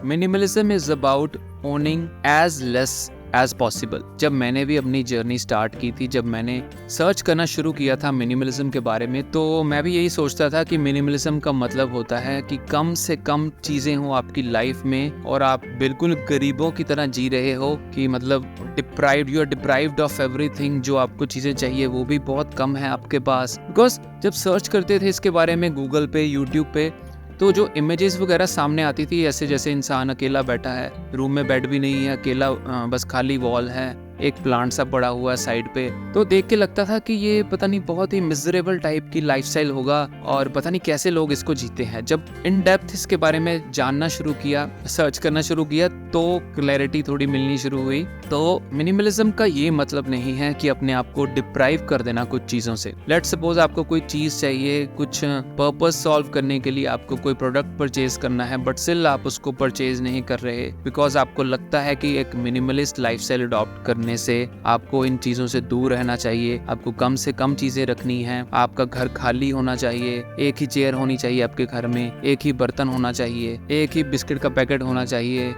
Minimalism is about owning as less as possible. जब मैंने भी अपनी जर्नी स्टार्ट की थी, जब मैंने सर्च करना शुरू किया था मिनिमलिज्म के बारे में, तो मैं भी यही सोचता था कि मिनिमलिज्म का मतलब होता है कि कम से कम चीज़ें हो आपकी लाइफ में और आप बिल्कुल गरीबों की तरह जी रहे हो, कि मतलब you are deprived of everything. जो आपको चीज़ें चाहिए वो भी बहुत कम है आपके पास। बिकॉज जब सर्च करते थे इसके बारे में गूगल पे, यूट्यूब पे, तो जो इमेजेस वगैरह सामने आती थी, ऐसे जैसे इंसान अकेला बैठा है, रूम में बेड भी नहीं है, अकेला बस खाली वॉल है, एक प्लांट सा पड़ा हुआ है साइड पे, तो देख के लगता था कि ये पता नहीं बहुत ही मिजरेबल टाइप की लाइफस्टाइल होगा और पता नहीं कैसे लोग इसको जीते हैं। जब इन डेप्थ इसके बारे में जानना शुरू किया, सर्च करना शुरू किया, तो क्लैरिटी थोड़ी मिलनी शुरू हुई। तो मिनिमलिज्म का ये मतलब नहीं है कि अपने आप को डिप्राइव कर देना कुछ चीज़ों से। लेट्स सपोज आपको कोई चीज़ चाहिए, कुछ पर्पस सॉल्व करने के लिए आपको कोई प्रोडक्ट परचेज करना है, बट स्टिल आप उसको परचेज नहीं कर रहे बिकॉज आपको लगता है कि एक मिनिमलिस्ट लाइफस्टाइल अडॉप्ट करने से आपको इन चीजों से दूर रहना चाहिए, आपको कम से कम चीजें रखनी है, आपका घर खाली होना चाहिए, एक ही चेयर होनी चाहिए आपके घर में, एक ही बर्तन होना चाहिए, एक ही बिस्किट का पैकेट होना चाहिए,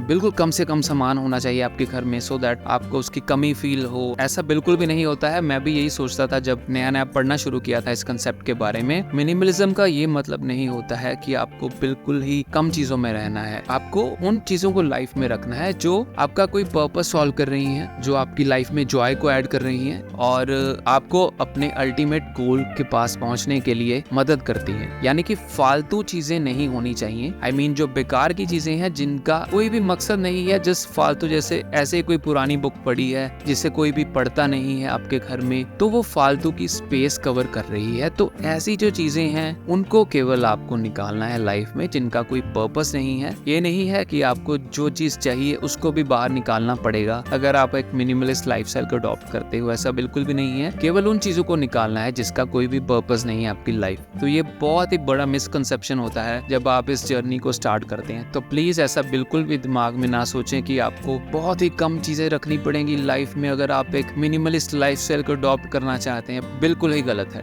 बिल्कुल कम से कम सामान होना चाहिए आपके घर में, सो दैट आपको उसकी कमी फील हो। ऐसा बिल्कुल भी नहीं होता है। मैं भी यही सोचता था जब नया नया पढ़ना शुरू किया था इस कंसेप्ट के बारे में। मिनिमलिज्म का ये मतलब नहीं होता है कि आपको बिल्कुल ही कम चीजों में रहना है। आपको उन चीजों को लाइफ में रखना है जो आपका कोई पर्पस सॉल्व कर रही है, जो आपकी लाइफ में जॉय को ऐड कर रही हैं और आपको अपने अल्टीमेट गोल के पास पहुंचने के लिए मदद करती हैं। यानी कि फालतू चीजें नहीं होनी चाहिए। I mean, जो बेकार की चीजें हैं जिनका कोई भी मकसद नहीं है, जस्ट फालतू, जैसे ऐसे कोई पुरानी बुक पड़ी है जिसे कोई भी पढ़ता नहीं है आपके घर में, तो वो फालतू की स्पेस कवर कर रही है। तो ऐसी जो चीजें हैं उनको केवल आपको निकालना है लाइफ में, जिनका कोई पर्पस नहीं है। ये नहीं है कि आपको जो चीज चाहिए उसको भी बाहर निकालना पड़ेगा अगर आप एक मिनिमलिस्ट लाइफस्टाइल को अडॉप्ट करते हो। ऐसा बिल्कुल भी नहीं है। केवल उन चीजों को निकालना है जिसका कोई भी पर्पस नहीं है आपकी लाइफ। तो ये बहुत ही बड़ा मिसकंसेप्शन होता है जब आप इस जर्नी को स्टार्ट करते हैं। तो प्लीज ऐसा बिल्कुल भी दिमाग में ना सोचें कि आपको बहुत ही कम चीजें रखनी पड़ेंगी लाइफ में अगर आप एक मिनिमलिस्ट लाइफस्टाइल को अडॉप्ट करना चाहते हैं। बिल्कुल ही गलत है।